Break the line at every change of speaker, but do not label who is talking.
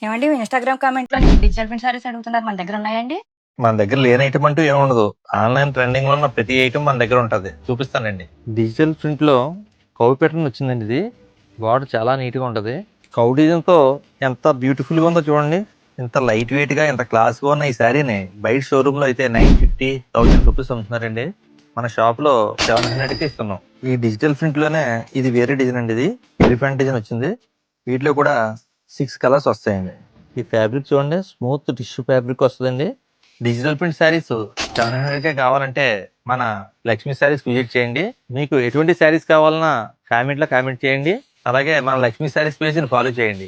ఏమండి ఇన్‌స్టాగ్రామ్ కామెంట్‌లో digital print saris అడుగుతున్నారు. మన దగ్గర ఉన్నాయండి?
మన దగ్గర లేని ఐటమ్ అంటూ ఏముండదు. ఆన్లైన్ ట్రెండింగ్ లో ఉన్న ప్రతి ఐటమ్ మన దగ్గర ఉంటది. చూపిస్తానండి. డిజిటల్ ప్రింట్ లో కౌ ప్యాటర్న్ వచ్చిందండి. ఇది బార్డర్ చాలా నీట్ గా ఉంటది. కౌ డిజైన్ తో ఎంత బ్యూటిఫుల్ గా ఉందో చూడండి. ఇంత లైట్ వెయిట్ గా ఇంత క్లాస్ గా ఉన్న ఈ శారీని బయట షోరూమ్ లో అయితే 950,000 రూపీస్ అమ్ముతున్నారండి. మన షాప్ లో 700 కి ఇస్తున్నాం. ఈ డిజిటల్ ప్రింట్ లోనే ఇది వేరే డిజైన్ అండి. ఇది ఎలిఫెంట్ డిజైన్ వచ్చింది. వీటిలో కూడా 6 కలర్స్ వస్తాయండి. ఈ ఫ్యాబ్రిక్ చూడండి, స్మూత్ టిష్యూ ఫ్యాబ్రిక్ వస్తుందండి. డిజిటల్ ప్రింట్ శారీస్ 700 కావాలంటే మన లక్ష్మీ శారీస్ విజిట్ చేయండి. మీకు ఎటువంటి శారీస్ కావాలన్నా కామెంట్ లో కామెంట్ చేయండి. అలాగే మన లక్ష్మీ శారీస్ పేజ్ ని ఫాలో చేయండి.